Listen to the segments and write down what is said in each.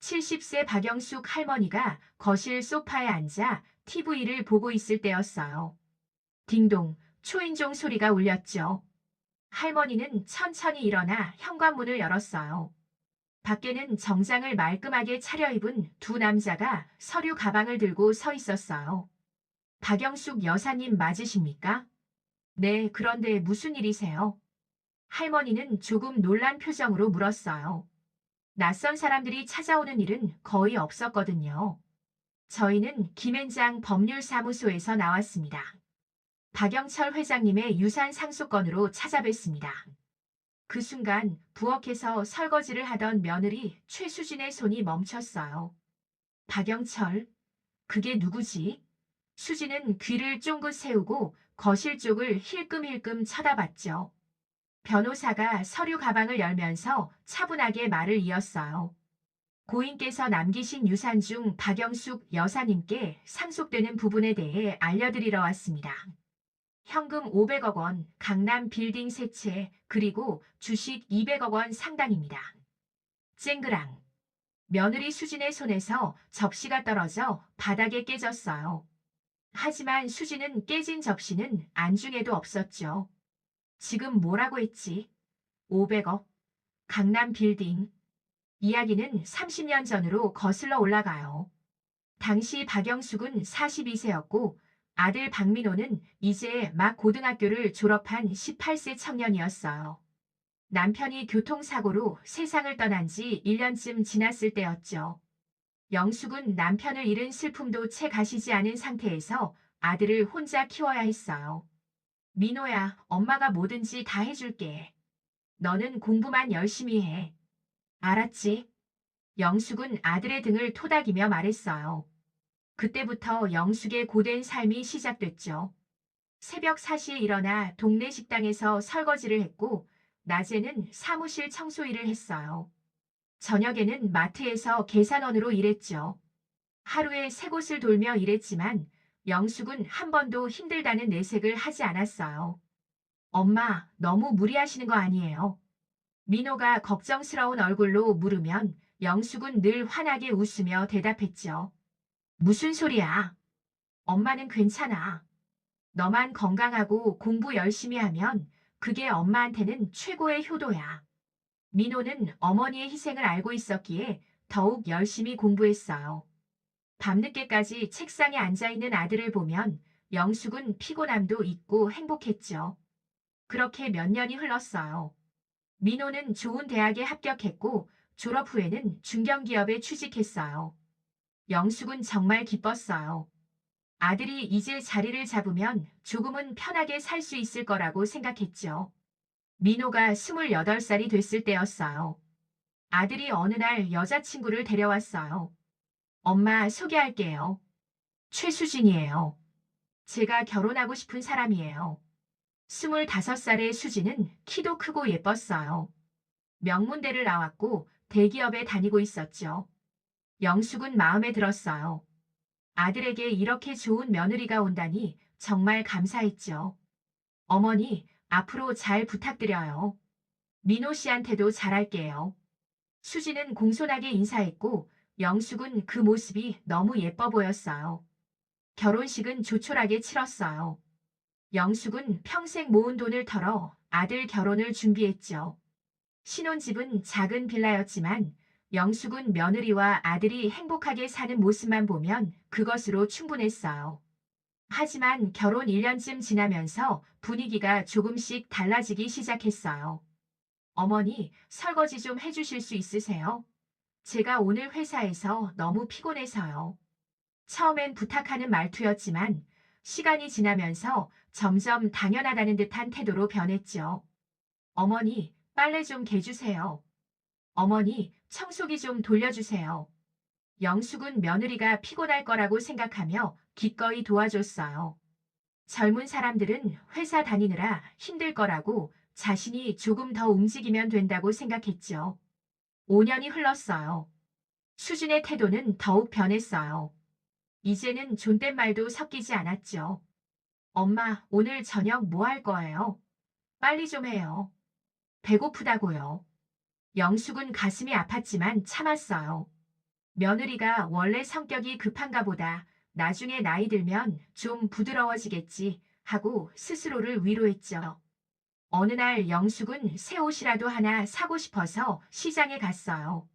70세 박영숙 할머니가 거실 소파에 앉아 TV를 보고 있을 때였어요. 딩동, 초인종 소리가 울렸죠. 할머니는 천천히 일어나 현관문을 열었어요. 밖에는 정장을 말끔하게 차려입은 두 남자가 서류 가방을 들고 서 있었어요. 박영숙 여사님 맞으십니까? 네, 그런데 무슨 일이세요? 할머니는 조금 놀란 표정으로 물었어요. 낯선 사람들이 찾아오는 일은 거의 없었거든요. 저희는 김앤장 법률사무소에서 나왔습니다. 박영철 회장님의 유산 상속건으로 찾아뵀습니다. 그 순간 부엌에서 설거지를 하던 며느리 최수진의 손이 멈췄어요. 박영철, 그게 누구지? 수진은 귀를 쫑긋 세우고 거실 쪽을 힐끔힐끔 쳐다봤죠. 변호사가 서류 가방을 열면서 차분하게 말을 이었어요. 고인께서 남기신 유산 중 박영숙 여사님께 상속되는 부분에 대해 알려드리러 왔습니다. 현금 500억 원, 강남 빌딩 세 채, 그리고 주식 200억 원 상당입니다. 쨍그랑. 며느리 수진의 손에서 접시가 떨어져 바닥에 깨졌어요. 하지만 수진은 깨진 접시는 안중에도 없었죠. 지금 뭐라고 했지? 500억. 강남 빌딩. 이야기는 30년 전으로 거슬러 올라가요. 당시 박영숙은 42세였고 아들 박민호는 이제 막 고등학교를 졸업한 18세 청년이었어요. 남편이 교통사고로 세상을 떠난 지 1년쯤 지났을 때였죠. 영숙은 남편을 잃은 슬픔도 채 가시지 않은 상태에서 아들을 혼자 키워야 했어요. 민호야, 엄마가 뭐든지 다 해줄게. 너는 공부만 열심히 해. 알았지? 영숙은 아들의 등을 토닥이며 말했어요. 그때부터 영숙의 고된 삶이 시작됐죠. 새벽 4시에 일어나 동네 식당에서 설거지를 했고, 낮에는 사무실 청소 일을 했어요. 저녁에는 마트에서 계산원으로 일했죠. 하루에 3곳을 돌며 일했지만 영숙은 한 번도 힘들다는 내색을 하지 않았어요. 엄마, 너무 무리하시는 거 아니에요? 민호가 걱정스러운 얼굴로 물으면 영숙은 늘 환하게 웃으며 대답했죠. 무슨 소리야? 엄마는 괜찮아. 너만 건강하고 공부 열심히 하면 그게 엄마한테는 최고의 효도야. 민호는 어머니의 희생을 알고 있었기에 더욱 열심히 공부했어요. 밤늦게까지 책상에 앉아있는 아들을 보면 영숙은 피곤함도 잊고 행복했죠. 그렇게 몇 년이 흘렀어요. 민호는 좋은 대학에 합격했고 졸업 후에는 중견기업에 취직했어요. 영숙은 정말 기뻤어요. 아들이 이제 자리를 잡으면 조금은 편하게 살 수 있을 거라고 생각했죠. 민호가 28살이 됐을 때였어요. 아들이 어느 날 여자친구를 데려왔어요. 엄마 소개할게요. 최수진이에요. 제가 결혼하고 싶은 사람이에요. 25살의 수진은 키도 크고 예뻤어요. 명문대를 나왔고 대기업에 다니고 있었죠. 영숙은 마음에 들었어요. 아들에게 이렇게 좋은 며느리가 온다니 정말 감사했죠. 어머니, 앞으로 잘 부탁드려요. 민호 씨한테도 잘할게요. 수지는 공손하게 인사했고 영숙은 그 모습이 너무 예뻐 보였어요. 결혼식은 조촐하게 치렀어요. 영숙은 평생 모은 돈을 털어 아들 결혼을 준비했죠. 신혼집은 작은 빌라였지만 영숙은 며느리와 아들이 행복하게 사는 모습만 보면 그것으로 충분했어요. 하지만 결혼 1년쯤 지나면서 분위기가 조금씩 달라지기 시작했어요. 어머니, 설거지 좀 해주실 수 있으세요? 제가 오늘 회사에서 너무 피곤해서요. 처음엔 부탁하는 말투였지만 시간이 지나면서 점점 당연하다는 듯한 태도로 변했죠. 어머니, 빨래 좀 개주세요. 어머니, 청소기 좀 돌려주세요. 영숙은 며느리가 피곤할 거라고 생각하며 기꺼이 도와줬어요. 젊은 사람들은 회사 다니느라 힘들 거라고 자신이 조금 더 움직이면 된다고 생각했죠. 5년이 흘렀어요. 수진의 태도는 더욱 변했어요. 이제는 존댓말도 섞이지 않았죠. 엄마, 오늘 저녁 뭐 할 거예요? 빨리 좀 해요. 배고프다고요. 영숙은 가슴이 아팠지만 참았어요. 며느리가 원래 성격이 급한가 보다. 나중에 나이 들면 좀 부드러워지겠지 하고 스스로를 위로했죠. 어느 날 영숙은 새 옷이라도 하나 사고 싶어서 시장에 갔어요.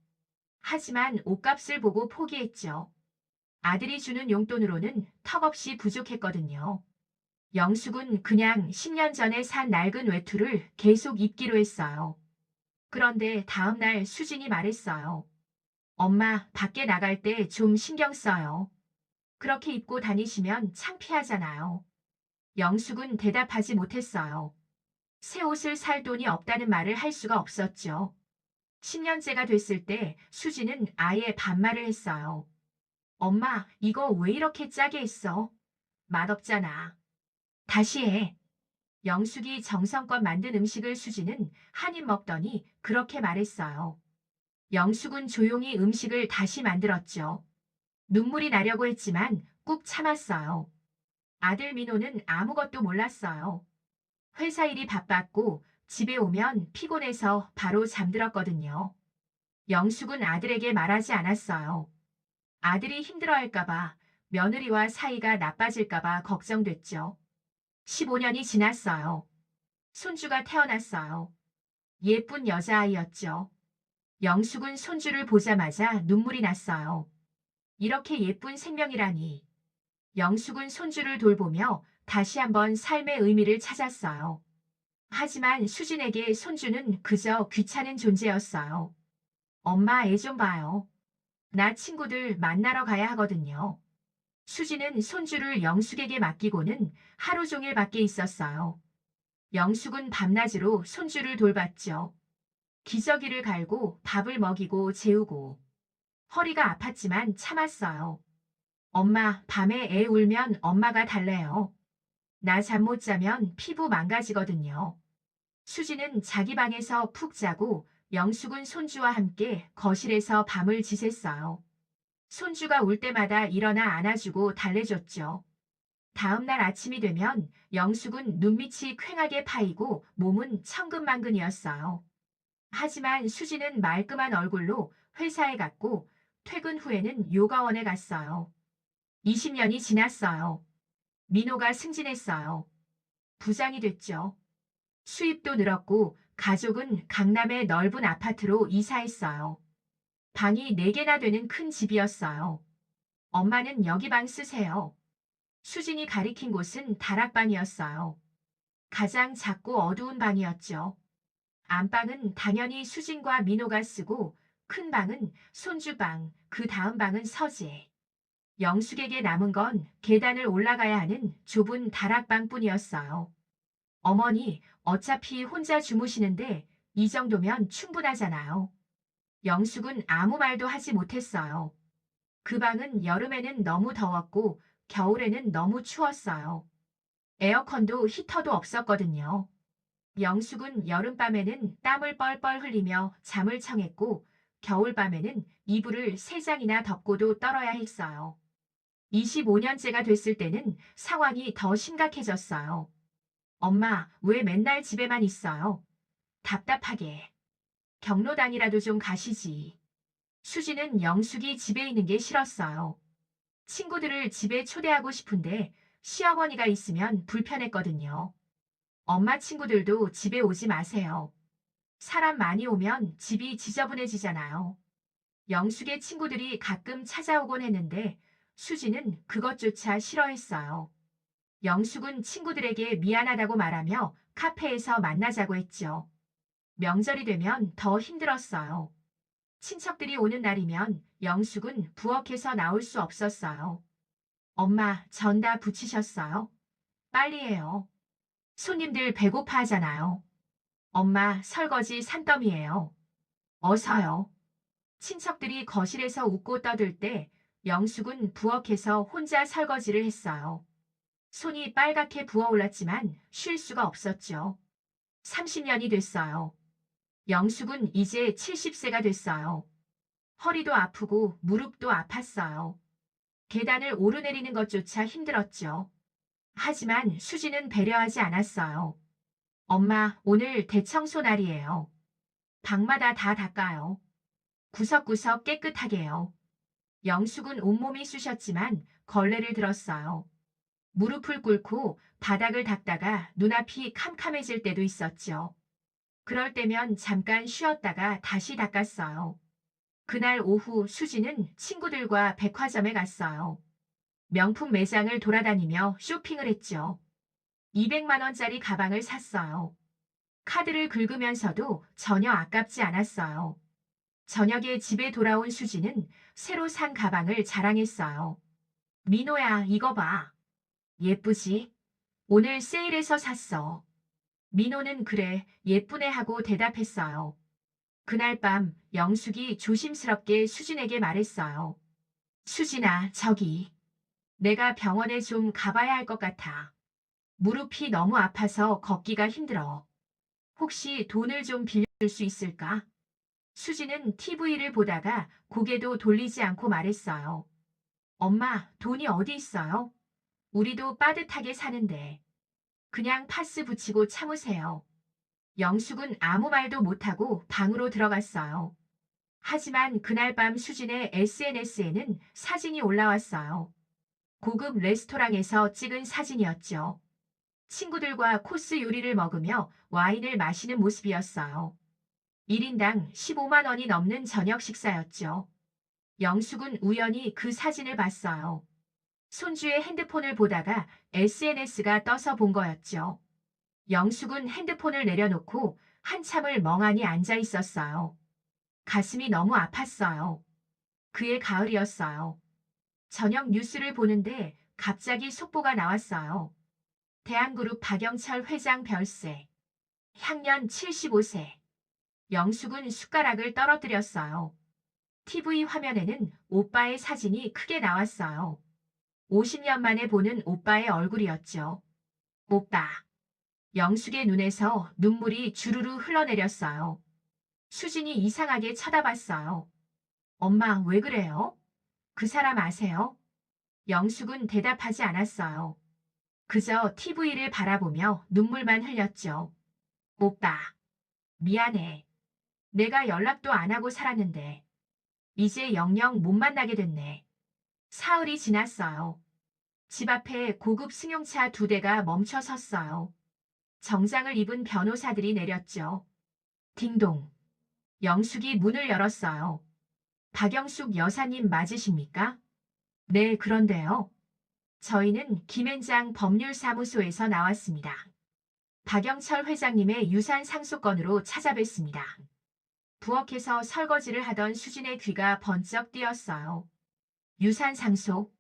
하지만 옷값을 보고 포기했죠. 아들이 주는 용돈으로는 턱없이 부족했거든요. 영숙은 그냥 10년 전에 산 낡은 외투를 계속 입기로 했어요. 그런데 다음 날 수진이 말했어요. 엄마, 밖에 나갈 때 좀 신경 써요. 그렇게 입고 다니시면 창피하잖아요. 영숙은 대답하지 못했어요. 새 옷을 살 돈이 없다는 말을 할 수가 없었죠. 10년째가 됐을 때 수지는 아예 반말을 했어요. 엄마, 이거 왜 이렇게 짜게 했어? 맛없잖아. 다시 해. 영숙이 정성껏 만든 음식을 수지는 한 입 먹더니 그렇게 말했어요. 영숙은 조용히 음식을 다시 만들었죠. 눈물이 나려고 했지만 꾹 참았어요. 아들 민호는 아무것도 몰랐어요. 회사 일이 바빴고 집에 오면 피곤해서 바로 잠들었거든요. 영숙은 아들에게 말하지 않았어요. 아들이 힘들어할까봐, 며느리와 사이가 나빠질까봐 걱정됐죠. 15년이 지났어요. 손주가 태어났어요. 예쁜 여자아이였죠. 영숙은 손주를 보자마자 눈물이 났어요. 이렇게 예쁜 생명이라니. 영숙은 손주를 돌보며 다시 한번 삶의 의미를 찾았어요. 하지만 수진에게 손주는 그저 귀찮은 존재였어요. 엄마 애 좀 봐요. 나 친구들 만나러 가야 하거든요. 수진은 손주를 영숙에게 맡기고는 하루 종일 밖에 있었어요. 영숙은 밤낮으로 손주를 돌봤죠. 기저귀를 갈고 밥을 먹이고 재우고. 허리가 아팠지만 참았어요. 엄마, 밤에 애 울면 엄마가 달래요. 나 잠 못 자면 피부 망가지거든요. 수지는 자기 방에서 푹 자고 영숙은 손주와 함께 거실에서 밤을 지샜어요. 손주가 울 때마다 일어나 안아주고 달래줬죠. 다음 날 아침이 되면 영숙은 눈밑이 퀭하게 파이고 몸은 천근만근이었어요. 하지만 수지는 말끔한 얼굴로 회사에 갔고 퇴근 후에는 요가원에 갔어요. 20년이 지났어요. 민호가 승진했어요. 부장이 됐죠. 수입도 늘었고 가족은 강남의 넓은 아파트로 이사했어요. 방이 4개나 되는 큰 집이었어요. 엄마는 여기 방 쓰세요. 수진이 가리킨 곳은 다락방이었어요. 가장 작고 어두운 방이었죠. 안방은 당연히 수진과 민호가 쓰고 큰 방은 손주방, 그 다음 방은 서재. 영숙에게 남은 건 계단을 올라가야 하는 좁은 다락방뿐이었어요. 어머니, 어차피 혼자 주무시는데 이 정도면 충분하잖아요. 영숙은 아무 말도 하지 못했어요. 그 방은 여름에는 너무 더웠고 겨울에는 너무 추웠어요. 에어컨도 히터도 없었거든요. 영숙은 여름밤에는 땀을 뻘뻘 흘리며 잠을 청했고 겨울밤에는 이불을 3장이나 덮고도 떨어야 했어요. 25년째가 됐을 때는 상황이 더 심각해졌어요. 엄마, 왜 맨날 집에만 있어요? 답답하게. 경로당이라도 좀 가시지. 수지는 영숙이 집에 있는 게 싫었어요. 친구들을 집에 초대하고 싶은데 시어머니가 있으면 불편했거든요. 엄마 친구들도 집에 오지 마세요. 사람 많이 오면 집이 지저분해지잖아요. 영숙의 친구들이 가끔 찾아오곤 했는데 수지는 그것조차 싫어했어요. 영숙은 친구들에게 미안하다고 말하며 카페에서 만나자고 했죠. 명절이 되면 더 힘들었어요. 친척들이 오는 날이면 영숙은 부엌에서 나올 수 없었어요. 엄마, 전 다 부치셨어요? 빨리 해요. 손님들 배고파 하잖아요. 엄마, 설거지 산더미예요. 어서요. 친척들이 거실에서 웃고 떠들 때 영숙은 부엌에서 혼자 설거지를 했어요. 손이 빨갛게 부어올랐지만 쉴 수가 없었죠. 30년이 됐어요. 영숙은 이제 70세가 됐어요. 허리도 아프고 무릎도 아팠어요. 계단을 오르내리는 것조차 힘들었죠. 하지만 수지는 배려하지 않았어요. 엄마, 오늘 대청소 날이에요. 방마다 다 닦아요. 구석구석 깨끗하게요. 영숙은 온몸이 쑤셨지만 걸레를 들었어요. 무릎을 꿇고 바닥을 닦다가 눈앞이 캄캄해질 때도 있었죠. 그럴 때면 잠깐 쉬었다가 다시 닦았어요. 그날 오후 수지는 친구들과 백화점에 갔어요. 명품 매장을 돌아다니며 쇼핑을 했죠. 200만 원짜리 가방을 샀어요. 카드를 긁으면서도 전혀 아깝지 않았어요. 저녁에 집에 돌아온 수지는 새로 산 가방을 자랑했어요. 민호야, 이거 봐. 예쁘지? 오늘 세일해서 샀어. 민호는 그래, 예쁘네 하고 대답했어요. 그날 밤 영숙이 조심스럽게 수진에게 말했어요. 수진아, 저기. 내가 병원에 좀 가봐야 할 것 같아. 무릎이 너무 아파서 걷기가 힘들어. 혹시 돈을 좀 빌려줄 수 있을까? 수지는 TV를 보다가 고개도 돌리지 않고 말했어요. 엄마, 돈이 어디 있어요? 우리도 빠듯하게 사는데. 그냥 파스 붙이고 참으세요. 영숙은 아무 말도 못하고 방으로 들어갔어요. 하지만 그날 밤 수진의 SNS에는 사진이 올라왔어요. 고급 레스토랑에서 찍은 사진이었죠. 친구들과 코스 요리를 먹으며 와인을 마시는 모습이었어요. 1인당 15만 원이 넘는 저녁 식사였죠. 영숙은 우연히 그 사진을 봤어요. 손주의 핸드폰을 보다가 SNS가 떠서 본 거였죠. 영숙은 핸드폰을 내려놓고 한참을 멍하니 앉아 있었어요. 가슴이 너무 아팠어요. 그의 가을이었어요. 저녁 뉴스를 보는데 갑자기 속보가 나왔어요. 대한그룹 박영철 회장 별세. 향년 75세. 영숙은 숟가락을 떨어뜨렸어요. TV 화면에는 오빠의 사진이 크게 나왔어요. 50년 만에 보는 오빠의 얼굴이었죠. 오빠. 영숙의 눈에서 눈물이 주르르 흘러내렸어요. 수진이 이상하게 쳐다봤어요. 엄마, 왜 그래요? 그 사람 아세요? 영숙은 대답하지 않았어요. 그저 TV를 바라보며 눈물만 흘렸죠. 오빠, 미안해. 내가 연락도 안 하고 살았는데. 이제 영영 못 만나게 됐네. 사흘이 지났어요. 집 앞에 고급 승용차 2대가 멈춰 섰어요. 정장을 입은 변호사들이 내렸죠. 딩동. 영숙이 문을 열었어요. 박영숙 여사님 맞으십니까? 네, 그런데요. 저희는 김앤장 법률사무소에서 나왔습니다. 박영철 회장님의 유산 상속건으로 찾아뵙습니다. 부엌에서 설거지를 하던 수진의 귀가 번쩍 뜨였어요. 유산 상속.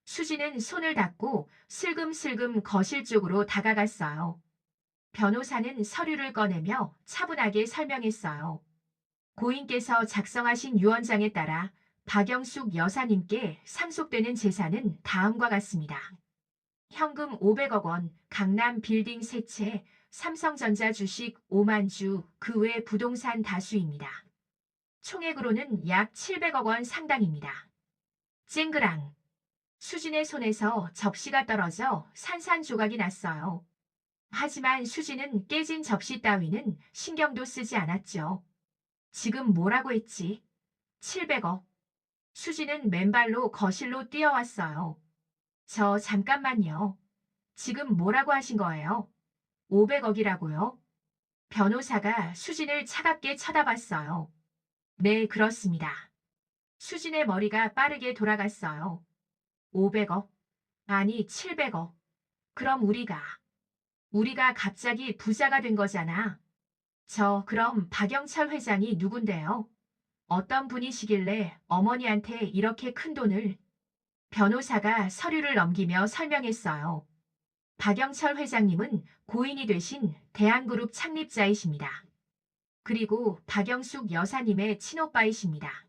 수진은 손을 닫고 슬금슬금 거실 쪽으로 다가갔어요. 변호사는 서류를 꺼내며 차분하게 설명했어요. 고인께서 작성하신 유언장에 따라 박영숙 여사님께 상속되는 재산은 다음과 같습니다. 현금 500억 원, 강남 빌딩 3채, 삼성전자 주식 5만 주, 그 외 부동산 다수입니다. 총액으로는 약 700억 원 상당입니다. 쨍그랑. 수진의 손에서 접시가 떨어져 산산조각이 났어요. 하지만 수진은 깨진 접시 따위는 신경도 쓰지 않았죠. 지금 뭐라고 했지? 700억. 수진은 맨발로 거실로 뛰어왔어요. 저 잠깐만요. 지금 뭐라고 하신 거예요? 500억이라고요? 변호사가 수진을 차갑게 쳐다봤어요. 네, 그렇습니다. 수진의 머리가 빠르게 돌아갔어요. 500억? 아니, 700억. 그럼 우리가 갑자기 부자가 된 거잖아. 그럼 박영철 회장이 누군데요? 어떤 분이시길래 어머니한테 이렇게 큰 돈을? 변호사가 서류를 넘기며 설명했어요. 박영철 회장님은 고인이 되신 대한그룹 창립자이십니다. 그리고 박영숙 여사님의 친오빠이십니다.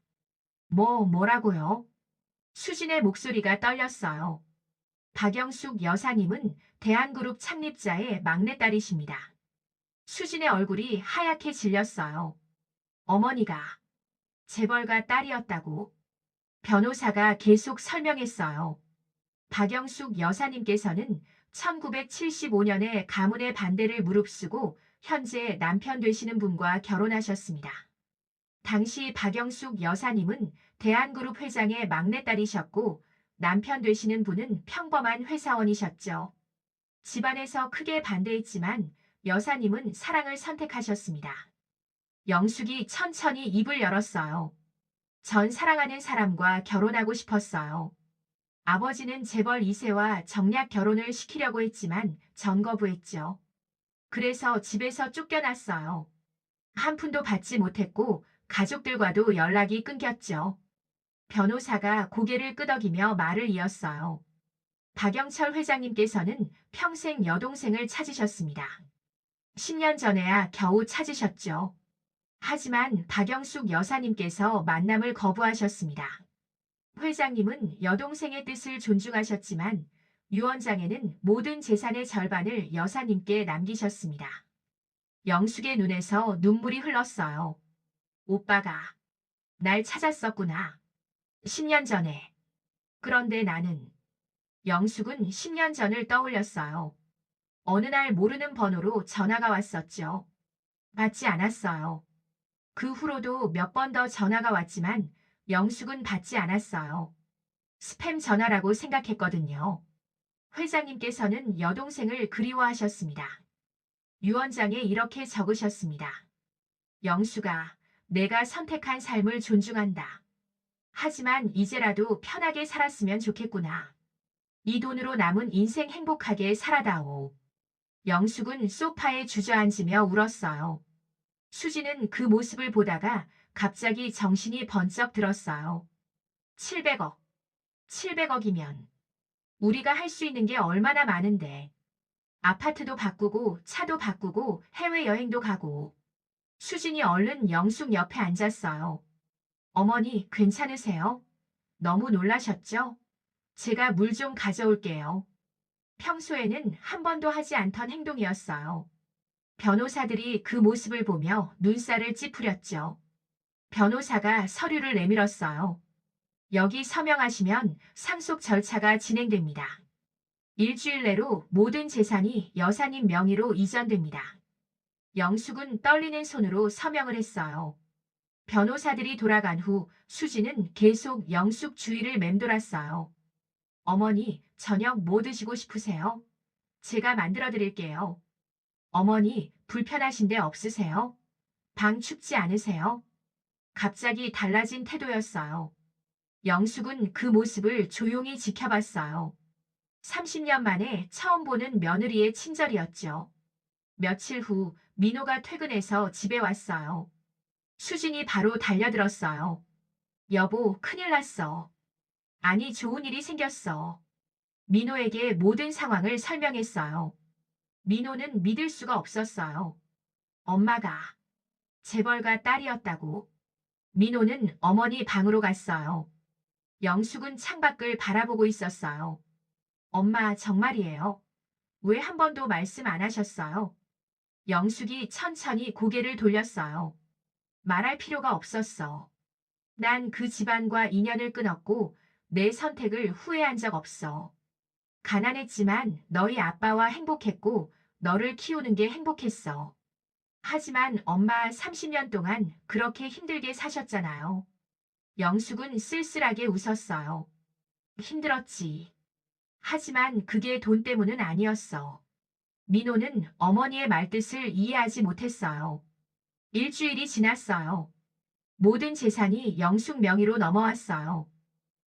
뭐라고요? 수진의 목소리가 떨렸어요. 박영숙 여사님은 대한그룹 창립자의 막내딸이십니다. 수진의 얼굴이 하얗게 질렸어요. 어머니가 재벌가 딸이었다고. 변호사가 계속 설명했어요. 박영숙 여사님께서는 1975년에 가문의 반대를 무릅쓰고 현재 남편 되시는 분과 결혼하셨습니다. 당시 박영숙 여사님은 대한그룹 회장의 막내딸이셨고 남편 되시는 분은 평범한 회사원이셨죠. 집안에서 크게 반대했지만 여사님은 사랑을 선택하셨습니다. 영숙이 천천히 입을 열었어요. 전 사랑하는 사람과 결혼하고 싶었어요. 아버지는 재벌 2세와 정략 결혼을 시키려고 했지만 전 거부했죠. 그래서 집에서 쫓겨났어요. 한 푼도 받지 못했고 가족들과도 연락이 끊겼죠. 변호사가 고개를 끄덕이며 말을 이었어요. 박영철 회장님께서는 평생 여동생을 찾으셨습니다. 10년 전에야 겨우 찾으셨죠. 하지만 박영숙 여사님께서 만남을 거부하셨습니다. 회장님은 여동생의 뜻을 존중하셨지만 유 원장에는 모든 재산의 절반을 여사님께 남기셨습니다. 영숙의 눈에서 눈물이 흘렀어요. 오빠가 날 찾았었구나. 10년 전에. 그런데 나는 영숙은 10년 전을 떠올렸어요. 어느 날 모르는 번호로 전화가 왔었죠. 받지 않았어요. 그 후로도 몇 번 더 전화가 왔지만 영숙은 받지 않았어요. 스팸 전화라고 생각했거든요. 회장님께서는 여동생을 그리워하셨습니다. 유 원장에 이렇게 적으셨습니다. 영숙아, 내가 선택한 삶을 존중한다. 하지만 이제라도 편하게 살았으면 좋겠구나. 이 돈으로 남은 인생 행복하게 살아다오. 영숙은 소파에 주저앉으며 울었어요. 수지는 그 모습을 보다가 갑자기 정신이 번쩍 들었어요. 700억. 700억이면 우리가 할 수 있는 게 얼마나 많은데. 아파트도 바꾸고 차도 바꾸고 해외여행도 가고. 수진이 얼른 영숙 옆에 앉았어요. 어머니, 괜찮으세요? 너무 놀라셨죠? 제가 물 좀 가져올게요. 평소에는 한 번도 하지 않던 행동이었어요. 변호사들이 그 모습을 보며 눈살을 찌푸렸죠. 변호사가 서류를 내밀었어요. 여기 서명하시면 상속 절차가 진행됩니다. 일주일 내로 모든 재산이 여사님 명의로 이전됩니다. 영숙은 떨리는 손으로 서명을 했어요. 변호사들이 돌아간 후 수지는 계속 영숙 주위를 맴돌았어요. 어머니, 저녁 뭐 드시고 싶으세요? 제가 만들어 드릴게요. 어머니, 불편하신 데 없으세요? 방 춥지 않으세요? 갑자기 달라진 태도였어요. 영숙은 그 모습을 조용히 지켜봤어요. 30년 만에 처음 보는 며느리의 친절이었죠. 며칠 후 민호가 퇴근해서 집에 왔어요. 수진이 바로 달려들었어요. 여보, 큰일 났어. 아니, 좋은 일이 생겼어. 민호에게 모든 상황을 설명했어요. 민호는 믿을 수가 없었어요. 엄마가 재벌가 딸이었다고. 민호는 어머니 방으로 갔어요. 영숙은 창밖을 바라보고 있었어요. 엄마, 정말이에요. 왜 한 번도 말씀 안 하셨어요? 영숙이 천천히 고개를 돌렸어요. 말할 필요가 없었어. 난 그 집안과 인연을 끊었고 내 선택을 후회한 적 없어. 가난했지만 너희 아빠와 행복했고 너를 키우는 게 행복했어. 하지만 엄마 30년 동안 그렇게 힘들게 사셨잖아요. 영숙은 쓸쓸하게 웃었어요. 힘들었지. 하지만 그게 돈 때문은 아니었어. 민호는 어머니의 말뜻을 이해하지 못했어요. 일주일이 지났어요. 모든 재산이 영숙 명의로 넘어왔어요.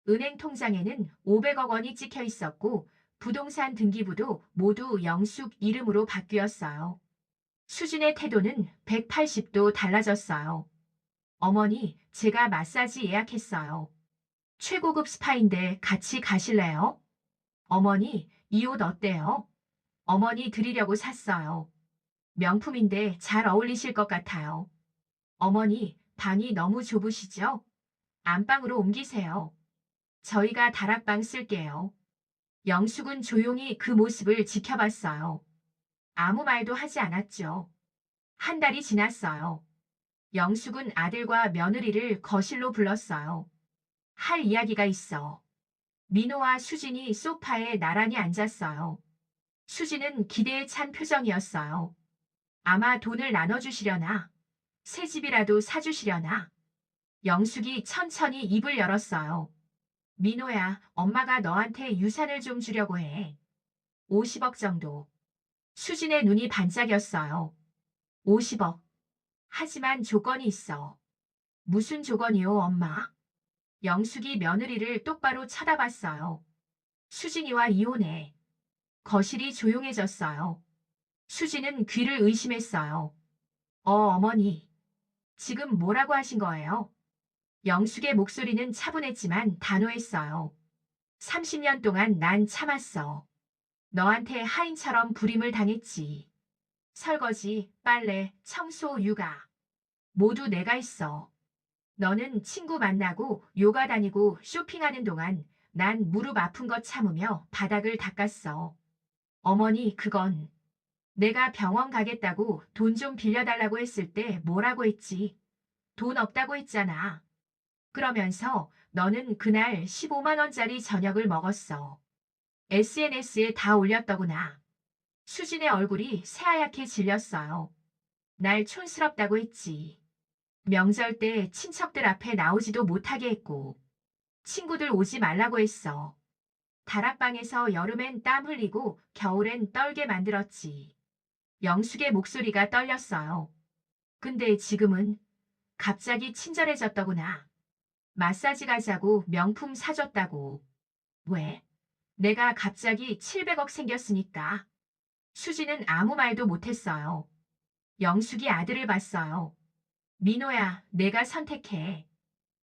은행 통장에는 500억 원이 찍혀 있었고 부동산 등기부도 모두 영숙 이름으로 바뀌었어요. 수진의 태도는 180도 달라졌어요. 어머니, 제가 마사지 예약했어요. 최고급 스파인데 같이 가실래요? 어머니, 이 옷 어때요? 어머니 드리려고 샀어요. 명품인데 잘 어울리실 것 같아요. 어머니, 방이 너무 좁으시죠? 안방으로 옮기세요. 저희가 다락방 쓸게요. 영숙은 조용히 그 모습을 지켜봤어요. 아무 말도 하지 않았죠. 한 달이 지났어요. 영숙은 아들과 며느리를 거실로 불렀어요. 할 이야기가 있어. 민호와 수진이 소파에 나란히 앉았어요. 수진은 기대에 찬 표정이었어요. 아마 돈을 나눠주시려나? 새 집이라도 사주시려나? 영숙이 천천히 입을 열었어요. 민호야, 엄마가 너한테 유산을 좀 주려고 해. 50억 정도. 수진의 눈이 반짝였어요. 50억. 하지만 조건이 있어. 무슨 조건이요, 엄마? 영숙이 며느리를 똑바로 쳐다봤어요. 수진이와 이혼해. 거실이 조용해졌어요. 수진은 귀를 의심했어요. 어머니. 지금 뭐라고 하신 거예요? 영숙의 목소리는 차분했지만 단호했어요. 30년 동안 난 참았어. 너한테 하인처럼 불임을 당했지. 설거지, 빨래, 청소, 육아. 모두 내가 했어. 너는 친구 만나고 요가 다니고 쇼핑하는 동안 난 무릎 아픈 것 참으며 바닥을 닦았어. 어머니, 그건 내가 병원 가겠다고 돈 좀 빌려달라고 했을 때 뭐라고 했지? 돈 없다고 했잖아. 그러면서 너는 그날 15만 원짜리 저녁을 먹었어. SNS에 다 올렸더구나. 수진의 얼굴이 새하얗게 질렸어요. 날 촌스럽다고 했지. 명절 때 친척들 앞에 나오지도 못하게 했고, 친구들 오지 말라고 했어. 다락방에서 여름엔 땀 흘리고 겨울엔 떨게 만들었지. 영숙의 목소리가 떨렸어요. 근데 지금은 갑자기 친절해졌더구나. 마사지 가자고 명품 사줬다고. 왜? 내가 갑자기 700억 생겼으니까. 수지는 아무 말도 못했어요. 영숙이 아들을 봤어요. 민호야, 내가 선택해.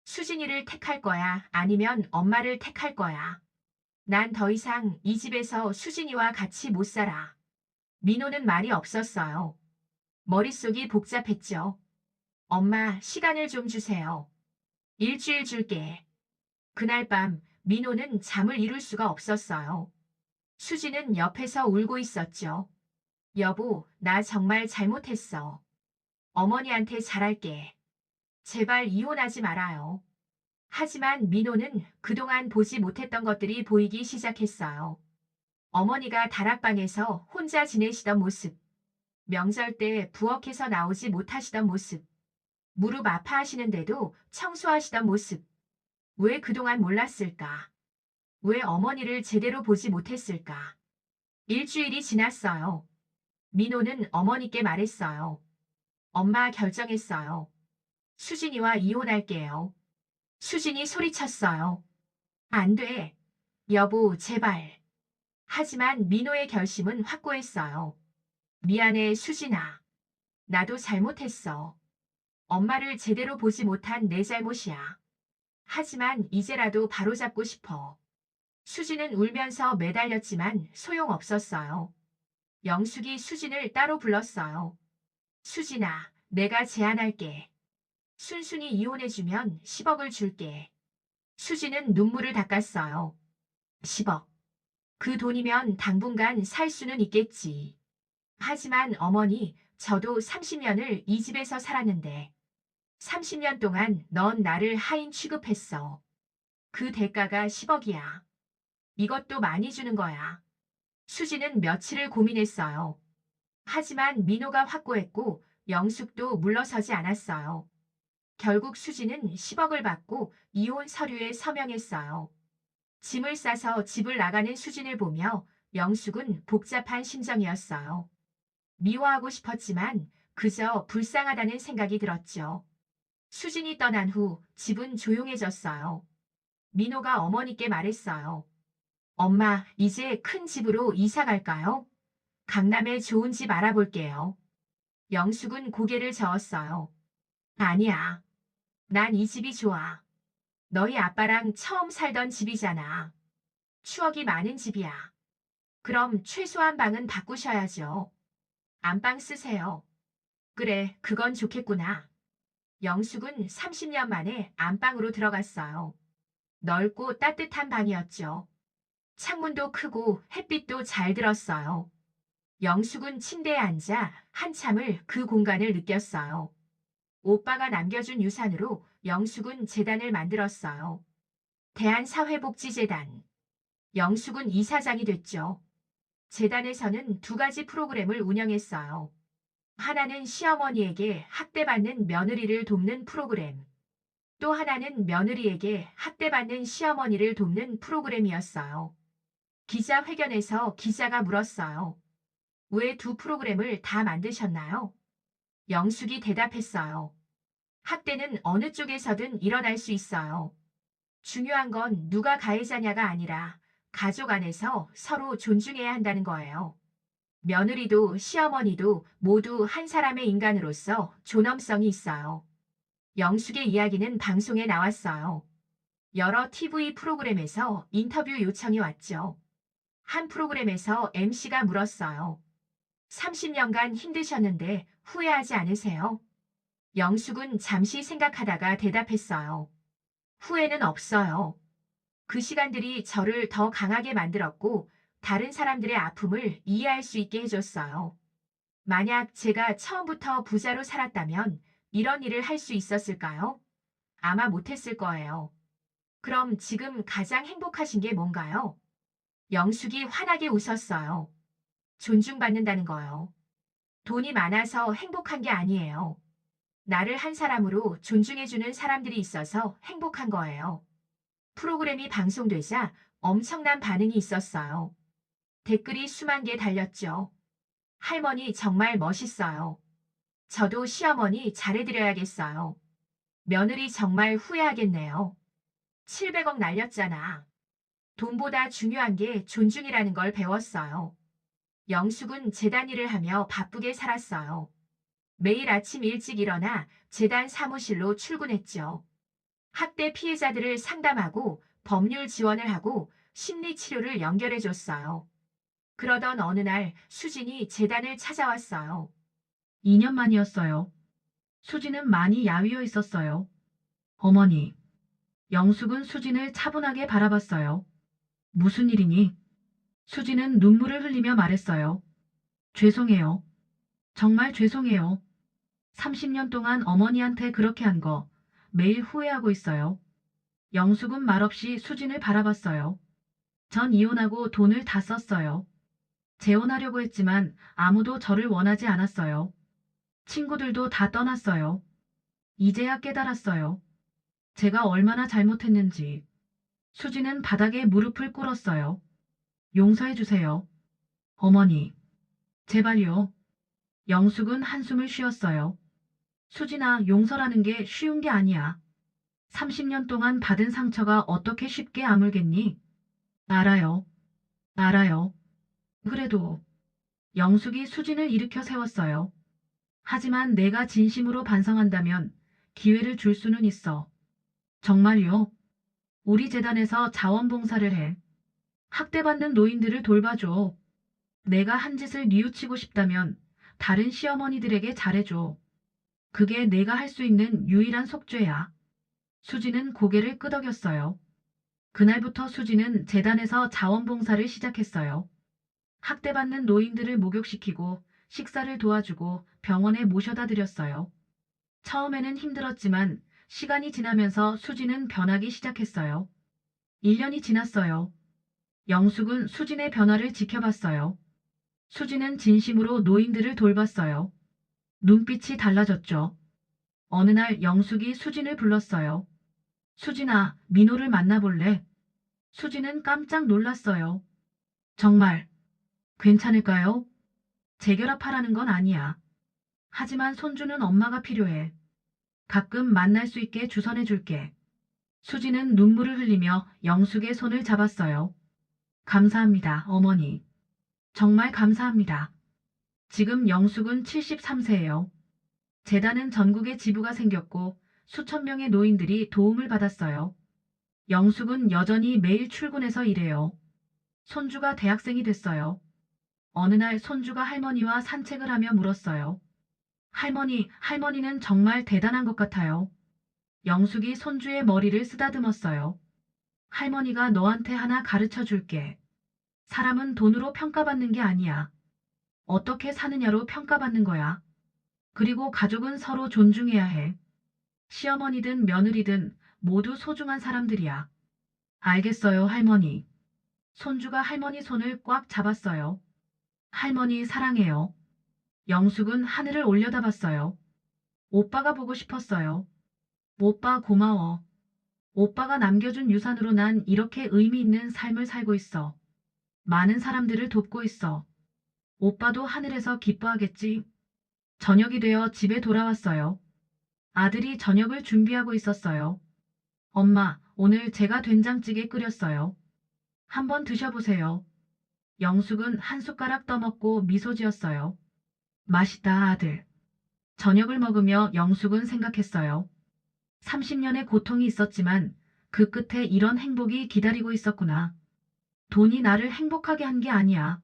수진이를 택할 거야? 아니면 엄마를 택할 거야? 난 더 이상 이 집에서 수진이와 같이 못 살아. 민호는 말이 없었어요. 머릿속이 복잡했죠. 엄마, 시간을 좀 주세요. 일주일 줄게. 그날 밤 민호는 잠을 이룰 수가 없었어요. 수지는 옆에서 울고 있었죠. 여보, 나 정말 잘못했어. 어머니한테 잘할게. 제발 이혼하지 말아요. 하지만 민호는 그동안 보지 못했던 것들이 보이기 시작했어요. 어머니가 다락방에서 혼자 지내시던 모습, 명절 때 부엌에서 나오지 못하시던 모습, 무릎 아파하시는데도 청소하시던 모습. 왜 그동안 몰랐을까? 왜 어머니를 제대로 보지 못했을까? 일주일이 지났어요. 민호는 어머니께 말했어요. 엄마 결정했어요. 수진이와 이혼할게요. 수진이 소리쳤어요. 안 돼. 여보, 제발. 하지만 민호의 결심은 확고했어요. 미안해, 수진아. 나도 잘못했어. 엄마를 제대로 보지 못한 내 잘못이야. 하지만 이제라도 바로잡고 싶어. 수진은 울면서 매달렸지만 소용없었어요. 영숙이 수진을 따로 불렀어요. 수진아, 내가 제안할게. 순순히 이혼해주면 10억을 줄게. 수진은 눈물을 닦았어요. 10억. 그 돈이면 당분간 살 수는 있겠지. 하지만 어머니, 저도 30년을 이 집에서 살았는데 30년 동안 넌 나를 하인 취급했어. 그 대가가 10억이야. 이것도 많이 주는 거야. 수지는 며칠을 고민했어요. 하지만 민호가 확고했고 영숙도 물러서지 않았어요. 결국 수지는 10억을 받고 이혼 서류에 서명했어요. 짐을 싸서 집을 나가는 수진을 보며 영숙은 복잡한 심정이었어요. 미워하고 싶었지만 그저 불쌍하다는 생각이 들었죠. 수진이 떠난 후 집은 조용해졌어요. 민호가 어머니께 말했어요. 엄마, 이제 큰 집으로 이사 갈까요? 강남에 좋은 집 알아볼게요. 영숙은 고개를 저었어요. 아니야. 난 이 집이 좋아. 너희 아빠랑 처음 살던 집이잖아. 추억이 많은 집이야. 그럼 최소한 방은 바꾸셔야죠. 안방 쓰세요. 그래, 그건 좋겠구나. 영숙은 30년 만에 안방으로 들어갔어요. 넓고 따뜻한 방이었죠. 창문도 크고 햇빛도 잘 들었어요. 영숙은 침대에 앉아 한참을 그 공간을 느꼈어요. 오빠가 남겨준 유산으로 영숙은 재단을 만들었어요. 대한사회복지재단. 영숙은 이사장이 됐죠. 재단에서는 두 가지 프로그램을 운영했어요. 하나는 시어머니에게 학대받는 며느리를 돕는 프로그램. 또 하나는 며느리에게 학대받는 시어머니를 돕는 프로그램이었어요. 기자회견에서 기자가 물었어요. 왜 두 프로그램을 다 만드셨나요? 영숙이 대답했어요. 학대는 어느 쪽에서든 일어날 수 있어요. 중요한 건 누가 가해자냐가 아니라 가족 안에서 서로 존중해야 한다는 거예요. 며느리도 시어머니도 모두 한 사람의 인간으로서 존엄성이 있어요. 영숙의 이야기는 방송에 나왔어요. 여러 TV 프로그램에서 인터뷰 요청이 왔죠. 한 프로그램에서 MC가 물었어요. 30년간 힘드셨는데 후회하지 않으세요? 영숙은 잠시 생각하다가 대답했어요. 후회는 없어요. 그 시간들이 저를 더 강하게 만들었고 다른 사람들의 아픔을 이해할 수 있게 해줬어요. 만약 제가 처음부터 부자로 살았다면 이런 일을 할 수 있었을까요? 아마 못했을 거예요. 그럼 지금 가장 행복하신 게 뭔가요? 영숙이 환하게 웃었어요. 존중받는다는 거요. 돈이 많아서 행복한 게 아니에요. 나를 한 사람으로 존중해주는 사람들이 있어서 행복한 거예요. 프로그램이 방송되자 엄청난 반응이 있었어요. 댓글이 수만 개 달렸죠. 할머니 정말 멋있어요. 저도 시어머니 잘해드려야겠어요. 며느리 정말 후회하겠네요. 700억 날렸잖아. 돈보다 중요한 게 존중이라는 걸 배웠어요. 영숙은 재단 일을 하며 바쁘게 살았어요. 매일 아침 일찍 일어나 재단 사무실로 출근했죠. 학대 피해자들을 상담하고 법률 지원을 하고 심리 치료를 연결해 줬어요. 그러던 어느 날 수진이 재단을 찾아왔어요. 2년 만이었어요. 수진은 많이 야위어 있었어요. 어머니, 영숙은 수진을 차분하게 바라봤어요. 무슨 일이니? 수진은 눈물을 흘리며 말했어요. 죄송해요. 정말 죄송해요. 30년 동안 어머니한테 그렇게 한 거 매일 후회하고 있어요. 영숙은 말없이 수진을 바라봤어요. 전 이혼하고 돈을 다 썼어요. 재혼하려고 했지만 아무도 저를 원하지 않았어요. 친구들도 다 떠났어요. 이제야 깨달았어요. 제가 얼마나 잘못했는지. 수지는 바닥에 무릎을 꿇었어요. 용서해 주세요. 어머니, 제발요. 영숙은 한숨을 쉬었어요. 수진아, 용서라는 게 쉬운 게 아니야. 30년 동안 받은 상처가 어떻게 쉽게 아물겠니? 알아요. 알아요. 그래도 영숙이 수진을 일으켜 세웠어요. 하지만 내가 진심으로 반성한다면 기회를 줄 수는 있어. 정말요? 우리 재단에서 자원봉사를 해. 학대받는 노인들을 돌봐줘. 내가 한 짓을 뉘우치고 싶다면 다른 시어머니들에게 잘해줘. 그게 내가 할 수 있는 유일한 속죄야. 수지는 고개를 끄덕였어요. 그날부터 수지는 재단에서 자원봉사를 시작했어요. 학대받는 노인들을 목욕시키고 식사를 도와주고 병원에 모셔다 드렸어요. 처음에는 힘들었지만 시간이 지나면서 수지는 변하기 시작했어요. 1년이 지났어요. 영숙은 수진의 변화를 지켜봤어요. 수진은 진심으로 노인들을 돌봤어요. 눈빛이 달라졌죠. 어느 날 영숙이 수진을 불렀어요. 수진아, 민호를 만나볼래? 수진은 깜짝 놀랐어요. 정말 괜찮을까요? 재결합하라는 건 아니야. 하지만 손주는 엄마가 필요해. 가끔 만날 수 있게 주선해줄게. 수진은 눈물을 흘리며 영숙의 손을 잡았어요. 감사합니다, 어머니. 정말 감사합니다. 지금 영숙은 73세예요. 재단은 전국에 지부가 생겼고 수천 명의 노인들이 도움을 받았어요. 영숙은 여전히 매일 출근해서 일해요. 손주가 대학생이 됐어요. 어느 날 손주가 할머니와 산책을 하며 물었어요. 할머니는 정말 대단한 것 같아요. 영숙이 손주의 머리를 쓰다듬었어요. 할머니가 너한테 하나 가르쳐 줄게. 사람은 돈으로 평가받는 게 아니야. 어떻게 사느냐로 평가받는 거야. 그리고 가족은 서로 존중해야 해. 시어머니든 며느리든 모두 소중한 사람들이야. 알겠어요, 할머니. 손주가 할머니 손을 꽉 잡았어요. 할머니 사랑해요. 영숙은 하늘을 올려다봤어요. 오빠가 보고 싶었어요. 오빠 고마워. 오빠가 남겨준 유산으로 난 이렇게 의미 있는 삶을 살고 있어. 많은 사람들을 돕고 있어. 오빠도 하늘에서 기뻐하겠지? 저녁이 되어 집에 돌아왔어요. 아들이 저녁을 준비하고 있었어요. 엄마, 오늘 제가 된장찌개 끓였어요. 한번 드셔보세요. 영숙은 한 숟가락 떠먹고 미소 지었어요. 맛있다, 아들. 저녁을 먹으며 영숙은 생각했어요. 30년의 고통이 있었지만 그 끝에 이런 행복이 기다리고 있었구나. 돈이 나를 행복하게 한 게 아니야.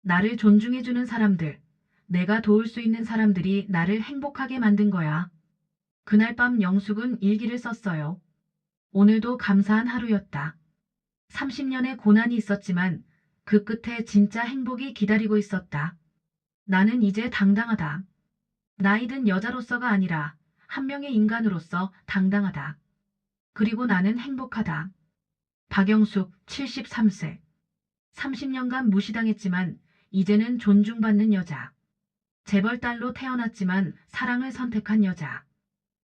나를 존중해주는 사람들, 내가 도울 수 있는 사람들이 나를 행복하게 만든 거야. 그날 밤 영숙은 일기를 썼어요. 오늘도 감사한 하루였다. 30년의 고난이 있었지만 그 끝에 진짜 행복이 기다리고 있었다. 나는 이제 당당하다. 나이든 여자로서가 아니라 한 명의 인간으로서 당당하다. 그리고 나는 행복하다. 박영숙 73세. 30년간 무시당했지만 이제는 존중받는 여자. 재벌딸로 태어났지만 사랑을 선택한 여자.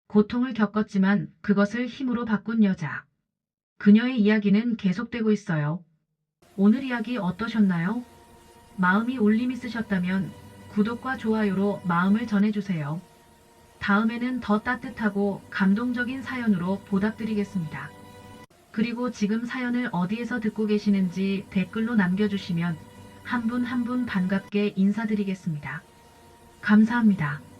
고통을 겪었지만 그것을 힘으로 바꾼 여자. 그녀의 이야기는 계속되고 있어요. 오늘 이야기 어떠셨나요? 마음이 울림 있으셨다면 구독과 좋아요로 마음을 전해주세요. 다음에는 더 따뜻하고 감동적인 사연으로 보답드리겠습니다. 그리고 지금 사연을 어디에서 듣고 계시는지 댓글로 남겨주시면 한 분 한 분 반갑게 인사드리겠습니다. 감사합니다.